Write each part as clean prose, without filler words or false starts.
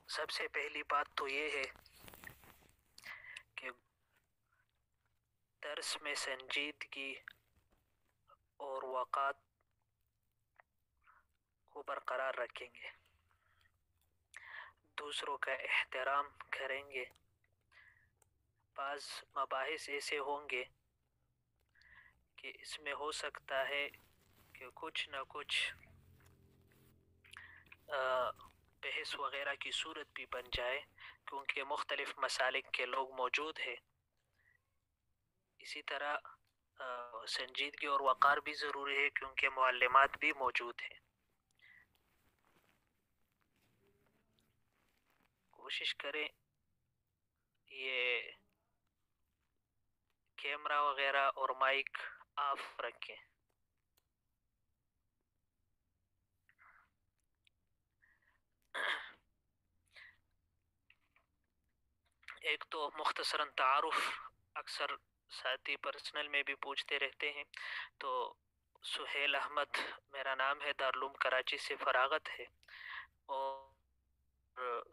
سب سے پہلی بات تو یہ ہے کہ درس میں سنجیدگی اور وقار کو برقرار رکھیں گے، دوسروں کا احترام کریں گے۔ بعض مباحث ایسے ہوں گے کہ اس میں ہو سکتا ہے کہ کچھ نہ کچھ بحث وغیرہ کی صورت بھی بن جائے، کیونکہ مختلف مسالک کے لوگ موجود ہیں۔ اسی طرح سنجیدگی اور وقار بھی ضروری ہے، کیونکہ معلمات بھی موجود ہیں۔ کوشش کریں یہ کیمرہ وغیرہ اور مائک آف رکھیں۔ ایک تو مختصراً تعارف، اکثر ساتھی پرسنل میں بھی پوچھتے رہتے ہیں، تو سہیل احمد میرا نام ہے، دارالعلوم کراچی سے فراغت ہے، اور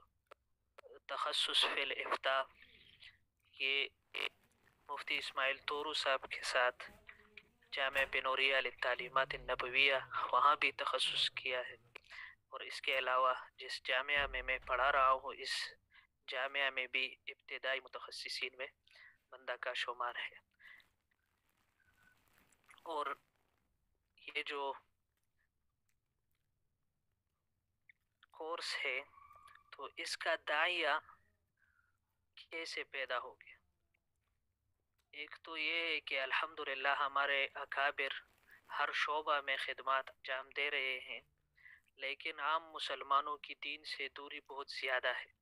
تخصص فی الافتاء یہ مفتی اسماعیل تورو صاحب کے ساتھ جامعہ بنوریہ للتعلیمات النبویہ وہاں بھی تخصص کیا ہے، اور اس کے علاوہ جس جامعہ میں میں پڑھا رہا ہوں اس جامعہ میں بھی ابتدائی متخصصین میں بندہ کا شمار ہے۔ اور یہ جو کورس ہے تو اس کا داعیہ کیسے پیدا ہو گیا؟ ایک تو یہ ہے کہ الحمدللہ ہمارے اکابر ہر شعبہ میں خدمات انجام دے رہے ہیں، لیکن عام مسلمانوں کی دین سے دوری بہت زیادہ ہے،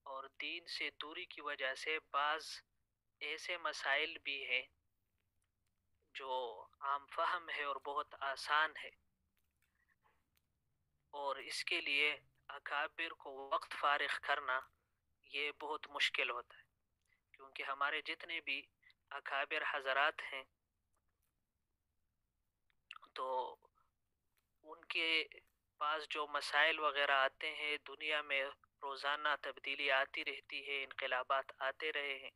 اور دین سے دوری کی وجہ سے بعض ایسے مسائل بھی ہیں جو عام فہم ہے اور بہت آسان ہے، اور اس کے لیے اکابر کو وقت فارغ کرنا یہ بہت مشکل ہوتا ہے، کیونکہ ہمارے جتنے بھی اکابر حضرات ہیں تو ان کے پاس جو مسائل وغیرہ آتے ہیں، دنیا میں روزانہ تبدیلی آتی رہتی ہے، انقلابات آتے رہے ہیں۔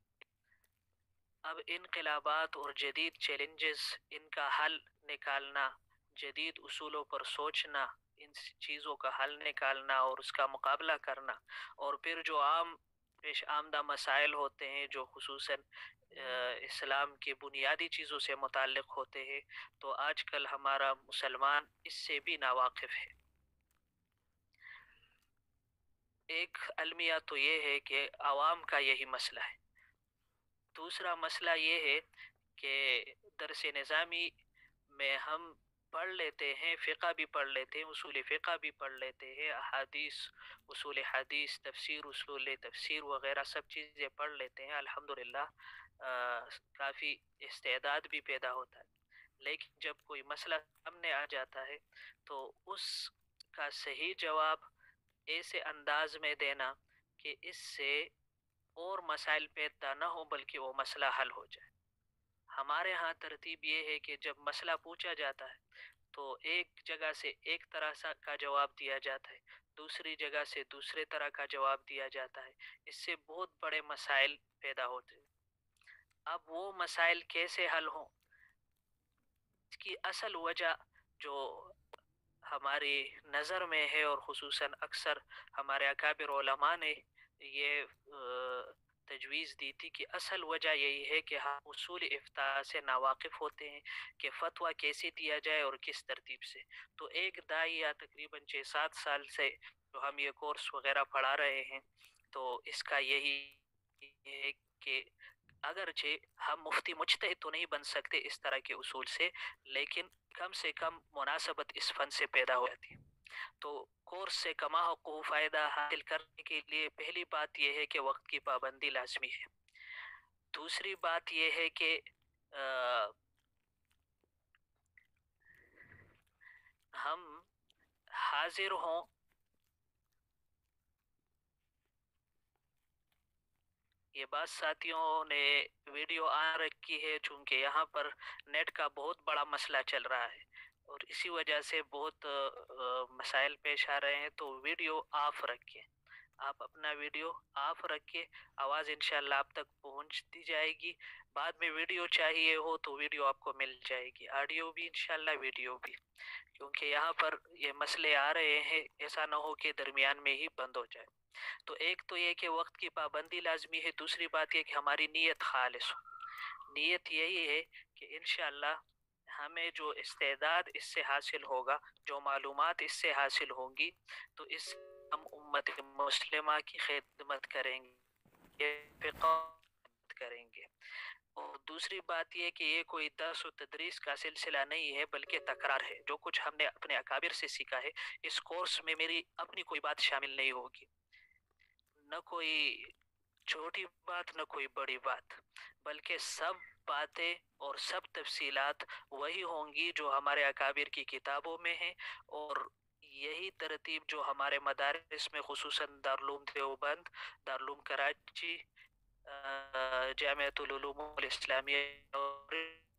اب انقلابات اور جدید چیلنجز، ان کا حل نکالنا، جدید اصولوں پر سوچنا، ان چیزوں کا حل نکالنا اور اس کا مقابلہ کرنا، اور پھر جو عام پیش آمدہ مسائل ہوتے ہیں جو خصوصاً اسلام کی بنیادی چیزوں سے متعلق ہوتے ہیں، تو آج کل ہمارا مسلمان اس سے بھی ناواقف ہے۔ ایک المیہ تو یہ ہے کہ عوام کا یہی مسئلہ ہے۔ دوسرا مسئلہ یہ ہے کہ درس نظامی میں ہم پڑھ لیتے ہیں، فقہ بھی پڑھ لیتے ہیں، اصول فقہ بھی پڑھ لیتے ہیں، احادیث، اصول حدیث، تفسیر، اصول تفسیر وغیرہ سب چیزیں پڑھ لیتے ہیں، الحمدللہ کافی استعداد بھی پیدا ہوتا ہے۔ لیکن جب کوئی مسئلہ سامنے آ جاتا ہے تو اس کا صحیح جواب ایسے انداز میں دینا کہ اس سے اور مسائل پیدا نہ ہو بلکہ وہ مسئلہ حل ہو جائے۔ ہمارے ہاں ترتیب یہ ہے کہ جب مسئلہ پوچھا جاتا ہے تو ایک جگہ سے ایک طرح کا جواب دیا جاتا ہے، دوسری جگہ سے دوسرے طرح کا جواب دیا جاتا ہے، اس سے بہت بڑے مسائل پیدا ہوتے ہیں۔ اب وہ مسائل کیسے حل ہوں، اس کی اصل وجہ جو ہماری نظر میں ہے، اور خصوصاً اکثر ہمارے اکابر علماء نے یہ تجویز دی تھی کہ اصل وجہ یہی ہے کہ ہم اصول افتاء سے ناواقف ہوتے ہیں کہ فتویٰ کیسے دیا جائے اور کس ترتیب سے۔ تو ایک داعیہ تقریباً 6-7 سال سے جو ہم یہ کورس وغیرہ پڑھا رہے ہیں، تو اس کا یہی ہے کہ اگرچہ ہم مفتی مجتہد تو نہیں بن سکتے اس طرح کے اصول سے، لیکن کم سے کم مناسبت اس فن سے پیدا ہو جاتی ہے۔ تو کورس سے کما حقوق فائدہ حاصل کرنے کے لیے پہلی بات یہ ہے کہ وقت کی پابندی لازمی ہے۔ دوسری بات یہ ہے کہ ہم حاضر ہوں۔ یہ بات ساتھیوں نے ویڈیو آن رکھی ہے، چونکہ یہاں پر نیٹ کا بہت بڑا مسئلہ چل رہا ہے، اور اسی وجہ سے بہت مسائل پیش آ رہے ہیں، تو ویڈیو آف رکھیں، آپ اپنا ویڈیو آف رکھیں، آواز انشاءاللہ آپ تک پہنچ دی جائے گی۔ بعد میں ویڈیو چاہیے ہو تو ویڈیو آپ کو مل جائے گی، آڈیو بھی انشاءاللہ ویڈیو بھی، کیونکہ یہاں پر یہ مسئلے آ رہے ہیں، ایسا نہ ہو کہ درمیان میں ہی بند ہو جائے۔ تو ایک تو یہ کہ وقت کی پابندی لازمی ہے، دوسری بات یہ کہ ہماری نیت خالص ہو۔ نیت یہی ہے کہ انشاءاللہ ہمیں جو استعداد اس سے حاصل ہوگا، جو معلومات اس سے حاصل ہوں گی، تو اس سے ہم امت مسلمہ کی خدمت کریں گے، فقہ کریں گے۔ اور دوسری بات یہ کہ یہ کوئی درس و تدریس کا سلسلہ نہیں ہے، بلکہ تکرار ہے۔ جو کچھ ہم نے اپنے اکابر سے سیکھا ہے، اس کورس میں میری اپنی کوئی بات شامل نہیں ہوگی، نہ کوئی چھوٹی بات نہ کوئی بڑی بات، بلکہ سب باتیں اور سب تفصیلات وہی ہوں گی جو ہمارے اکابر کی کتابوں میں ہیں، اور یہی ترتیب جو ہمارے مدارس میں خصوصاً دارالعلوم دیوبند، دارالعلوم کراچی، جامعۃ العلوم الاسلامیہ اور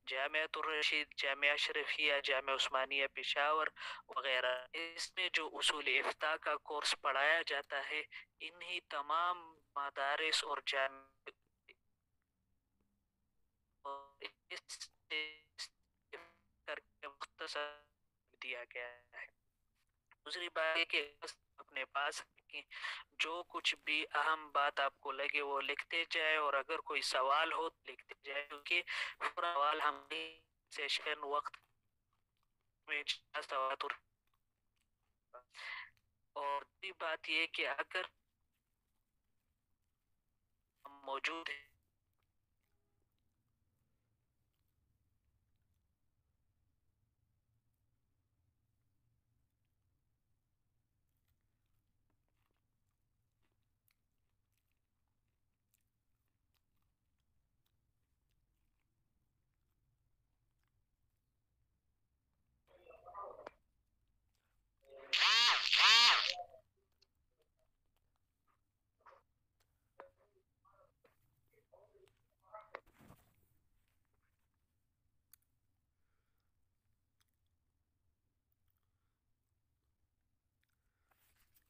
جامعۃ الرشید، جامعہ اشرفیہ، جامعہ عثمانیہ پشاور وغیرہ، اس میں جو اصول افتاء کا کورس پڑھایا جاتا ہے، انہی تمام مدارس اور جامع اس کر کے مختصر دیا گیا ہے۔ دوسری بات ہے کہ اپنے پاس رکھیں، جو کچھ بھی اہم بات آپ کو لگے وہ لکھتے جائے، اور اگر کوئی سوال ہو تو لکھتے جائے، کیونکہ سوال ہم سیشن وقت میں سوالات، اور دوسری بات یہ کہ اگر ہم موجود ہیں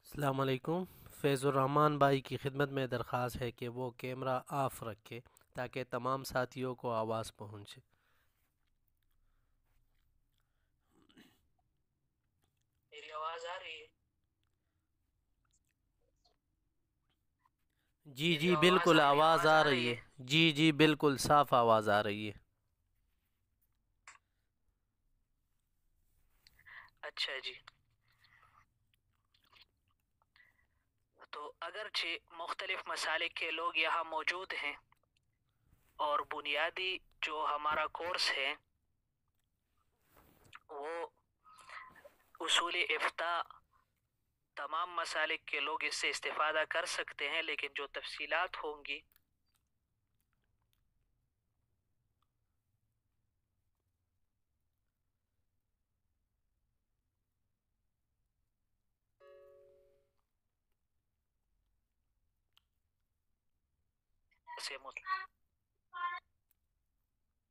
السلام علیکم۔ فیض الرحمان بھائی کی خدمت میں درخواست ہے کہ وہ کیمرہ آف رکھے تاکہ تمام ساتھیوں کو آواز پہنچے۔ میری آواز آ رہی ہے؟ جی یہ جی جو بالکل آواز آ رہی رہی ہے، جی جی بالکل صاف آواز آ رہی ہے۔ اچھا جی، تو اگرچہ مختلف مسالک کے لوگ یہاں موجود ہیں، اور بنیادی جو ہمارا کورس ہے وہ اصول افتاء، تمام مسالک کے لوگ اس سے استفادہ کر سکتے ہیں، لیکن جو تفصیلات ہوں گی سے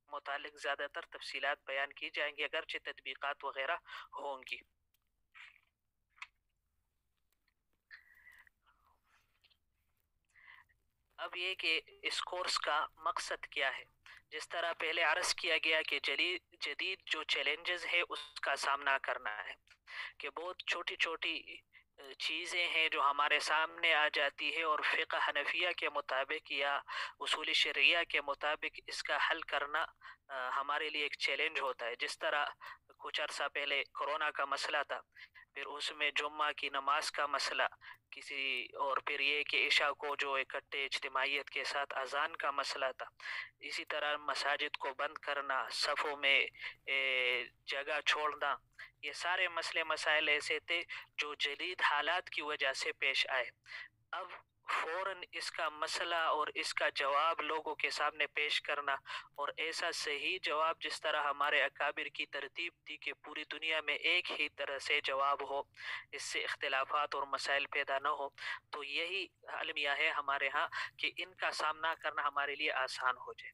متعلق زیادہ تر تفصیلات بیان کی جائیں گی، اگرچہ تطبیقات وغیرہ ہوں گی۔ اب یہ کہ اس کورس کا مقصد کیا ہے، جس طرح پہلے عرض کیا گیا کہ جدید جو چیلنجز ہے اس کا سامنا کرنا ہے، کہ بہت چھوٹی چھوٹی چیزیں ہیں جو ہمارے سامنے آ جاتی ہے، اور فقہ حنفیہ کے مطابق یا اصول شرعیہ کے مطابق اس کا حل کرنا ہمارے لیے ایک چیلنج ہوتا ہے۔ جس طرح کچھ عرصہ پہلے کرونا کا مسئلہ تھا، پھر اس میں جمعہ کی نماز کا مسئلہ اور پھر یہ کہ عشاء کو جو اکٹھے اجتماعیت کے ساتھ اذان کا مسئلہ تھا، اسی طرح مساجد کو بند کرنا، صفوں میں جگہ چھوڑنا، یہ سارے مسئلے مسائل ایسے تھے جو جدید حالات کی وجہ سے پیش آئے۔ اب فوراً اس کا مسئلہ اور اس کا جواب لوگوں کے سامنے پیش کرنا، اور ایسا صحیح جواب جس طرح ہمارے اکابر کی ترتیب تھی کہ پوری دنیا میں ایک ہی طرح سے جواب ہو، اس سے اختلافات اور مسائل پیدا نہ ہو، تو یہی المیہ ہے ہمارے ہاں کہ ان کا سامنا کرنا ہمارے لیے آسان ہو جائے۔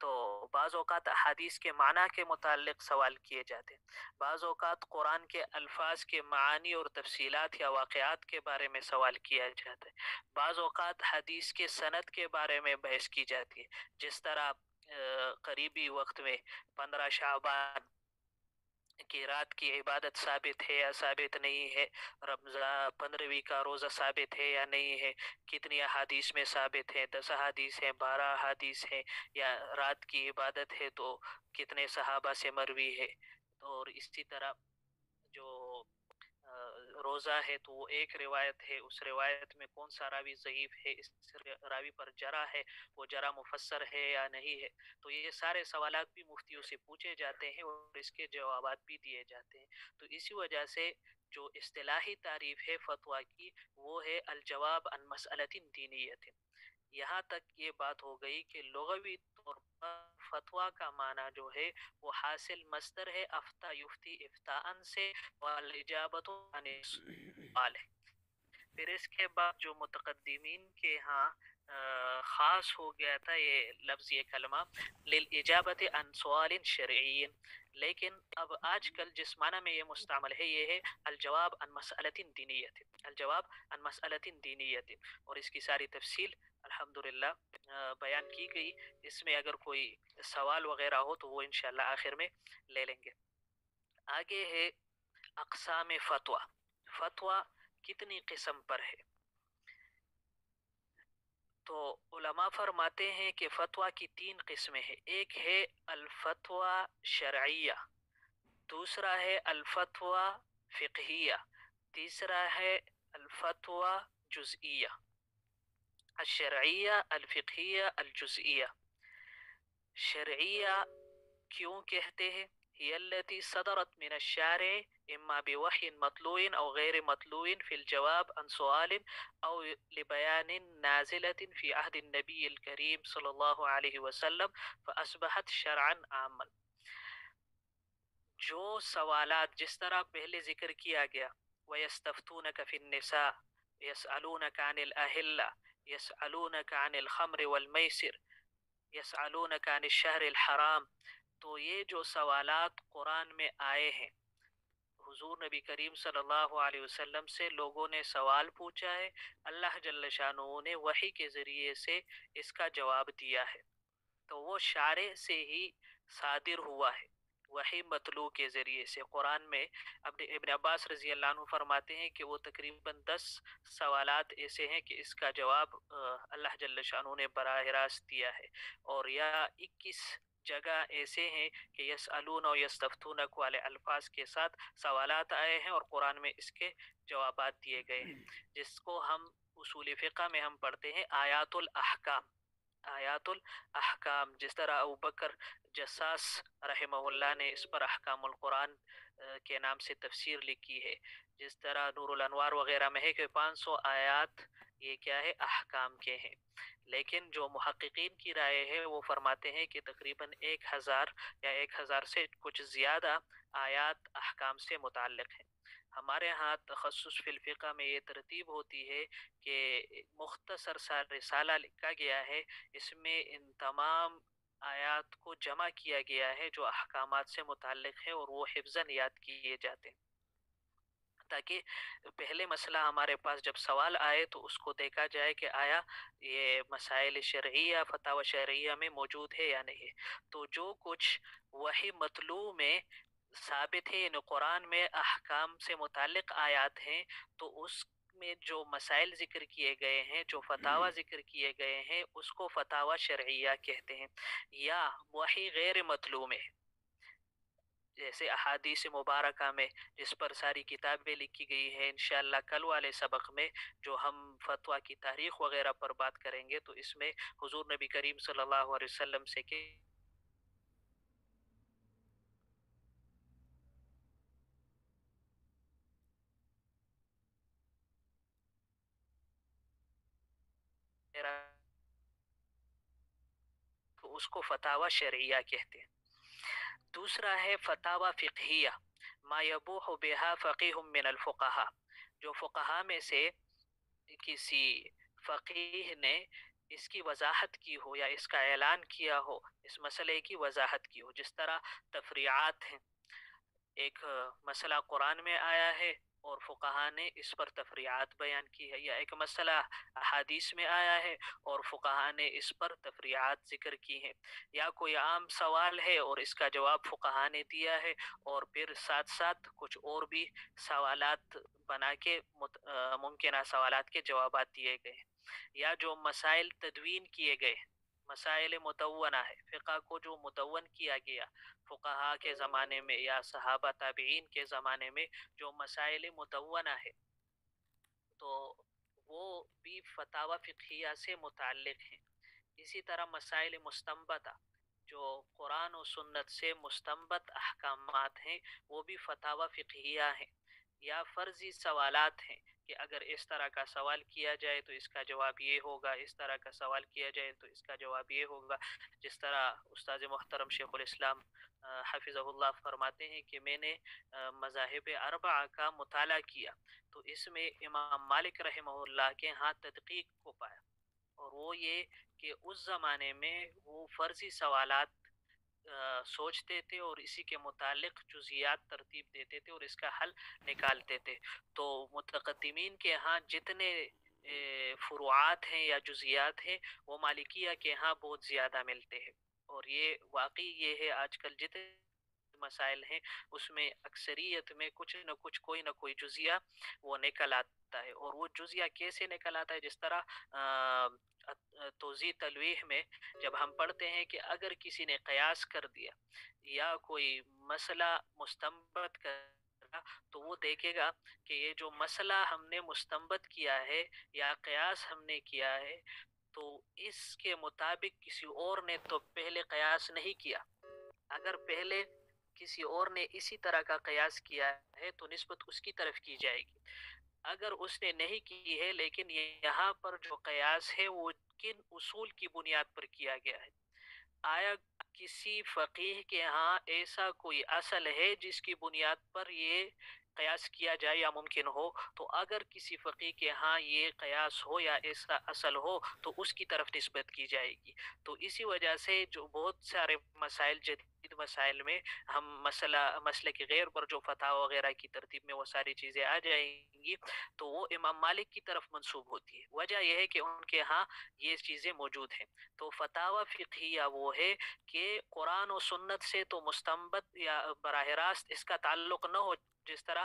تو بعض اوقات احادیث کے معنی کے متعلق سوال کیے جاتے ہیں، بعض اوقات قرآن کے الفاظ کے معانی اور تفصیلات یا واقعات کے بارے میں سوال کیا جاتا ہے، بعض اوقات حدیث کے سند کے بارے میں بحث کی جاتی ہے، جس طرح قریبی وقت میں 15 شعبان کی رات کی عبادت ثابت ہے یا ثابت نہیں ہے، رمضان 15ویں کا روزہ ثابت ہے یا نہیں ہے، کتنی احادیث میں ثابت ہے، 10 احادیث ہیں، 12 احادیث ہیں، یا رات کی عبادت ہے تو کتنے صحابہ سے مروی ہے، اور اسی طرح جو روزہ ہے تو وہ ایک روایت ہے، اس روایت میں کون سا راوی ضعیف ہے، اس راوی پر جرح ہے، وہ جرح مفسر ہے یا نہیں ہے، تو یہ سارے سوالات بھی مفتیوں سے پوچھے جاتے ہیں اور اس کے جوابات بھی دیے جاتے ہیں۔ تو اسی وجہ سے جو اصطلاحی تعریف ہے فتویٰ کی وہ ہے الجواب عن مسئلۃ دینیت۔ یہاں تک یہ بات ہو گئی کہ لغوی طور پر فتویٰ کا معنی جو ہے وہ حاصل مصدر ہے افتا یفتی افتاءً سے، والاجابت عن السؤال ہے۔ پھر اس کے بعد جو متقدمین کے ہاں خاص ہو گیا تھا یہ لفظ، یہ کلمہ للاجابت عن سؤال شرعی، لیکن اب آج کل جس معنی میں یہ مستعمل ہے یہ ہے الجواب عن مسئلۃ دینیت، الجواب عن مسئلۃ دینیت، اور اس کی ساری تفصیل الحمدللہ بیان کی گئی۔ اس میں اگر کوئی سوال وغیرہ ہو تو وہ انشاءاللہ آخر میں لے لیں گے۔ آگے ہے اقسام فتویٰ، فتویٰ کتنی قسم پر ہے؟ تو علماء فرماتے ہیں کہ فتویٰ کی 3 قسمیں ہیں، ایک ہے الفتویٰ شرعیہ، دوسرا ہے الفتویٰ فقہیہ، تیسرا ہے الفتویٰ جزئیہ، الشرعیہ الفقہیہ الجزئیہ۔ شرعیہ کیوں کہتے ہیں؟ هي التي صدرت من الشارع إما بوحي مطلوع أو غير مطلوع في الجواب عن سؤال أو لبيان نازلة في عهد النبي الكريم صلى الله عليه وسلم فأصبحت شرعا عاما۔ جو سوالات جس طرح پہلے ذکر کیا گیا وَيَسْتَفْتُونَكَ فِي النِّسَاءِ يَسْأَلُونَكَ عَنِ الْأَهِلَّةِ يَسْأَلُونَكَ عَنِ الْخَمْرِ وَالْمَيْسِرِ يَسْأَلُونَكَ عَنِ الشَّهْرِ الْحَرَامِ، تو یہ جو سوالات قرآن میں آئے ہیں، حضور نبی کریم صلی اللہ علیہ وسلم سے لوگوں نے سوال پوچھا ہے، اللہ جل شانہ نے وحی کے ذریعے سے اس کا جواب دیا ہے، تو وہ شارع سے ہی صادر ہوا ہے، وحی مطلوع کے ذریعے سے۔ قرآن میں ابن عباس رضی اللہ عنہ فرماتے ہیں کہ وہ تقریباً 10 سوالات ایسے ہیں کہ اس کا جواب اللہ جل شانہ نے براہ راست دیا ہے، اور یا 21 جگہ ایسے ہیں کہ یسألون و یستفتونک والے الفاظ کے ساتھ سوالات آئے ہیں اور قرآن میں اس کے جوابات دیے گئے ہیں، جس کو ہم اصول فقہ میں ہم پڑھتے ہیں آیات الاحکام، آیات الاحکام، جس طرح ابوبکر جساس رحمہ اللہ نے اس پر احکام القرآن کے نام سے تفسیر لکھی ہے، جس طرح نور الانوار وغیرہ میں ہے کہ 500 آیات یہ کیا ہے احکام کے ہیں، لیکن جو محققین کی رائے ہے وہ فرماتے ہیں کہ تقریباً 1000 یا 1000 سے کچھ زیادہ آیات احکام سے متعلق ہیں۔ ہمارے ہاں تخصص فی الفقہ میں یہ ترتیب ہوتی ہے کہ مختصر سا رسالہ لکھا گیا ہے، اس میں ان تمام آیات کو جمع کیا گیا ہے جو احکامات سے متعلق ہے، اور وہ حفظاً یاد کیے جاتے ہیں، تاکہ پہلے مسئلہ ہمارے پاس جب سوال آئے تو اس کو دیکھا جائے کہ آیا یہ مسائل شرعیہ فتاوی شرعیہ میں موجود ہے یا نہیں ہے۔ تو جو کچھ وحی مطلوع میں ثابت ہے، یعنی قرآن میں احکام سے متعلق آیات ہیں، تو اس میں جو مسائل ذکر کیے گئے ہیں، جو فتاوی ذکر کیے گئے ہیں، اس کو فتاوی شرعیہ کہتے ہیں۔ یا وحی غیر مطلوع میں جیسے احادیث مبارکہ میں جس پر ساری کتابیں لکھی گئی ہیں، انشاءاللہ کل والے سبق میں جو ہم فتویٰ کی تاریخ وغیرہ پر بات کریں گے تو اس میں حضور نبی کریم صلی اللہ علیہ وسلم سے کہ تو اس کو فتاوی شرعیہ کہتے ہیں۔ دوسرا ہے فتاوی فقہیہ، ما یبوح بها فقیہ من الفقہاء، جو فقہا میں سے کسی فقیہ نے اس کی وضاحت کی ہو یا اس کا اعلان کیا ہو، اس مسئلے کی وضاحت کی ہو. جس طرح تفریعات ہیں، ایک مسئلہ قرآن میں آیا ہے اور فقہا نے اس پر تفریعات بیان کی ہے، یا ایک مسئلہ احادیث میں آیا ہے اور فقہا نے اس پر تفریعات ذکر کی ہیں، یا کوئی عام سوال ہے اور اس کا جواب فقہا نے دیا ہے، اور پھر ساتھ ساتھ کچھ اور بھی سوالات بنا کے ممکنہ سوالات کے جوابات دیے گئے ہیں، یا جو مسائل تدوین کیے گئے، مسائل مدونہ ہے، فقہ کو جو مدون کیا گیا فقہا کے زمانے میں یا صحابہ تابعین کے زمانے میں، جو مسائل مدونہ ہے تو وہ بھی فتاوی فقہیہ سے متعلق ہیں. اسی طرح مسائل مستنبطہ جو قرآن و سنت سے مستنبط احکامات ہیں وہ بھی فتاوی فقہیہ ہیں. یا فرضی سوالات ہیں کہ اگر اس طرح کا سوال کیا جائے تو اس کا جواب یہ ہوگا، اس طرح کا سوال کیا جائے تو اس کا جواب یہ ہوگا. جس طرح استاد محترم شیخ الاسلام حفظہ اللہ فرماتے ہیں کہ میں نے مذاہب اربعہ کا مطالعہ کیا تو اس میں امام مالک رحمہ اللہ کے ہاں تدقیق کو پایا، اور وہ یہ کہ اس زمانے میں وہ فرضی سوالات سوچتے تھے اور اسی کے متعلق جزیات ترتیب دیتے تھے اور اس کا حل نکالتے تھے. تو متقدمین کے ہاں جتنے فروعات ہیں یا جزیات ہیں وہ مالکیہ کے ہاں بہت زیادہ ملتے ہیں. اور یہ واقعی یہ ہے آج کل جتنے مسائل ہیں اس میں اکثریت میں کچھ نہ کچھ کوئی نہ کوئی جزیہ وہ نکل آتا ہے. اور وہ جزیہ کیسے نکل آتا ہے؟ جس طرح توضیح تلویح میں جب ہم پڑھتے ہیں کہ اگر کسی نے قیاس کر دیا یا کوئی مسئلہ مستنبط کرا تو وہ دیکھے گا کہ یہ جو مسئلہ ہم نے مستنبط کیا ہے یا قیاس ہم نے کیا ہے تو اس کے مطابق کسی اور نے تو پہلے قیاس نہیں کیا. اگر پہلے کسی اور نے اسی طرح کا قیاس کیا ہے تو نسبت اس کی طرف کی جائے گی. اگر اس نے نہیں کی ہے لیکن یہاں پر جو قیاس ہے وہ کن اصول کی بنیاد پر کیا گیا ہے؟ آیا کسی فقیہ کے ہاں ایسا کوئی اصل ہے جس کی بنیاد پر یہ قیاس کیا جائے یا ممکن ہو؟ تو اگر کسی فقیہ کے ہاں یہ قیاس ہو یا ایسا اصل ہو تو اس کی طرف نسبت کی جائے گی. تو اسی وجہ سے جو بہت سارے مسائل جدید مسائل میں ہم مسئلے کے غیر پر جو فتاوی وغیرہ کی ترتیب میں وہ ساری چیزیں آ جائیں گی تو وہ امام مالک کی طرف منسوب ہوتی ہے. وجہ یہ ہے کہ ان کے ہاں یہ چیزیں موجود ہیں. تو فتاوی فقہیہ وہ ہے کہ قرآن و سنت سے تو مستنبط یا براہ راست اس کا تعلق نہ ہو جس طرح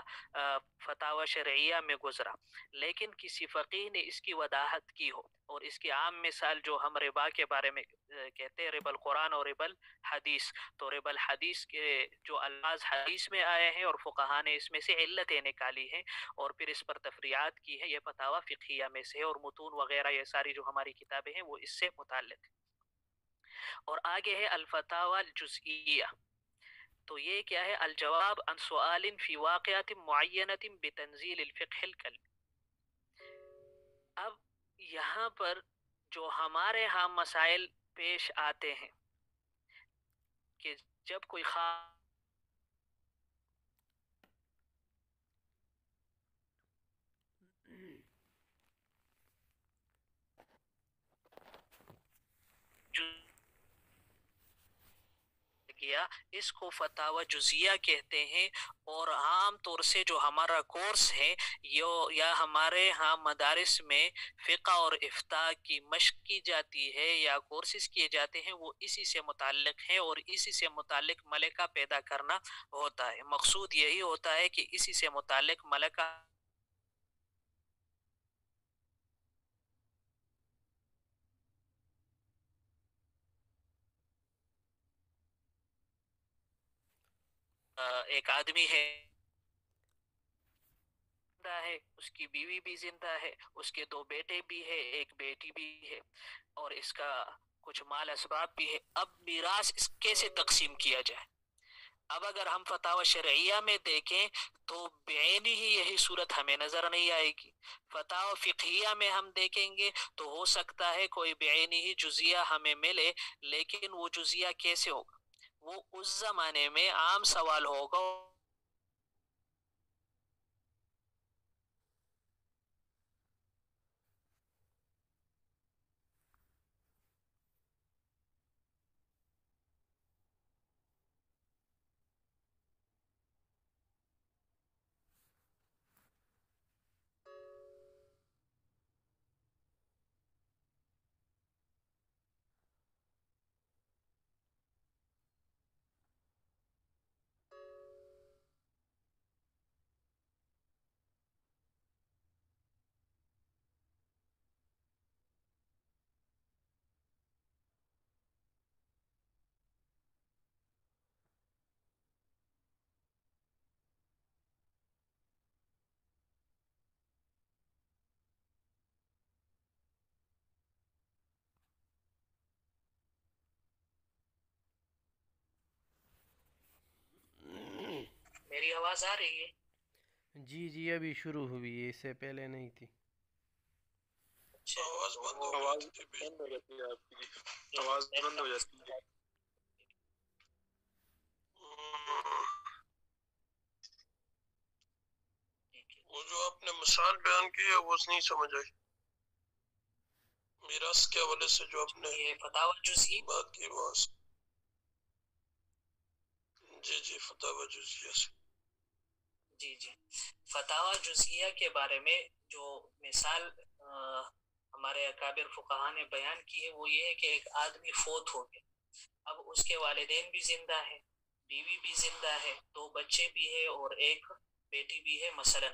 فتاوی شرعیہ میں گزرا، لیکن کسی فقیہ نے اس کی وضاحت کی ہو. اور اس کی عام مثال جو ہم ربا کے بارے میں کہتے ہیں، ربا القرآن اور ربا الحدیث، تو ربا الحدیث کے جو الفاظ حدیث میں آئے ہیں اور فقہا نے اس میں سے علتیں نکالی ہیں اور پھر اس پر تفریعات کی ہے، یہ فتاوی فقہیہ میں سے ہے. اور متون وغیرہ یہ ساری جو ہماری کتابیں ہیں وہ اس سے متعلق. اور آگے ہے الفتاوی الجزئیہ. تو یہ کیا ہے؟ الجواب عن سؤال فی واقعات معینت بتنزیل الفقہ الکلمی. اب یہاں پر جو ہمارے ہاں مسائل پیش آتے ہیں کہ جب کوئی گیا اس کو فتاوی جزیہ کہتے ہیں. اور عام طور سے جو ہمارا کورس ہے یا ہمارے ہاں مدارس میں فقہ اور افتاء کی مشق کی جاتی ہے یا کورسز کیے جاتے ہیں وہ اسی سے متعلق ہیں اور اسی سے متعلق ملکہ پیدا کرنا ہوتا ہے. مقصود یہی ہوتا ہے کہ اسی سے متعلق ملکہ ایک آدمی ہے اس کی بیوی بھی زندہ ہے، اس کے 2 بیٹے بھی ہے، ایک بیٹی بھی ہے، اور اس کا کچھ مال اسباب بھی ہے. اب میراث اس کیسے تقسیم کیا جائے؟ اب اگر ہم فتاوی شرعیہ میں دیکھیں تو بعین ہی یہی صورت ہمیں نظر نہیں آئے گی. فتاوی فقہیہ میں ہم دیکھیں گے تو ہو سکتا ہے کوئی بعین ہی جزیہ ہمیں ملے، لیکن وہ جزیہ کیسے ہوگا؟ وہ اس زمانے میں عام سوال ہوگا میری آواز آ رہی ہے؟ جی جی ابھی شروع ہوئی ہے، اس سے پہلے نہیں تھی۔ آواز بند ہو جاتی ہے آپ کی، آواز بند ہو جاتی ہے۔ وہ جو آپ نے مثال بیان کی ہے وہ نہیں سمجھ آئی، میراث کے حوالے سے جو آپ نے یہ فتاوی جزئی بات کی وہ جی جی فتاوی جزیہ سے جی جی فتاوی جزئیہ کے بارے میں جو مثال ہمارے اکابر فقہا نے بیان کی ہے وہ یہ ہے کہ ایک آدمی فوت ہو گیا، اب اس کے والدین بھی زندہ ہے، بیوی بھی زندہ ہے، 2 بچے بھی ہے اور ایک بیٹی بھی ہے مثلا۔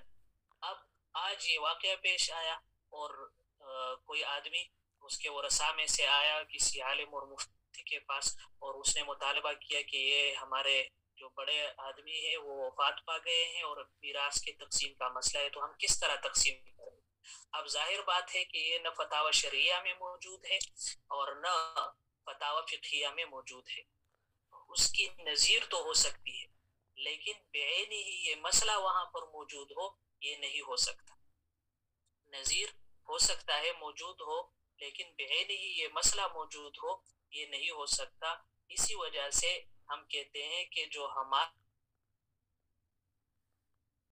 اب آج یہ واقعہ پیش آیا اور کوئی آدمی اس کے ورثاء میں سے آیا کسی عالم اور مفتی کے پاس اور اس نے مطالبہ کیا کہ یہ ہمارے جو بڑے آدمی ہیں وہ وفات پا گئے ہیں اور میراث کی تقسیم کا مسئلہ ہے، تو ہم کس طرح تقسیم کریں؟ اب ظاہر بات ہے کہ یہ نہ فتاوی شرعیہ میں موجود ہے اور نہ فتاوی فقہیہ میں موجود ہے، اس کی نظیر تو ہو سکتی ہے لیکن بعینی ہی یہ مسئلہ وہاں پر موجود ہو یہ نہیں ہو سکتا۔ نظیر ہو سکتا ہے موجود ہو لیکن بعینی ہی یہ مسئلہ موجود ہو یہ نہیں ہو سکتا۔ اسی وجہ سے ہم کہتے ہیں کہ جو ہمارا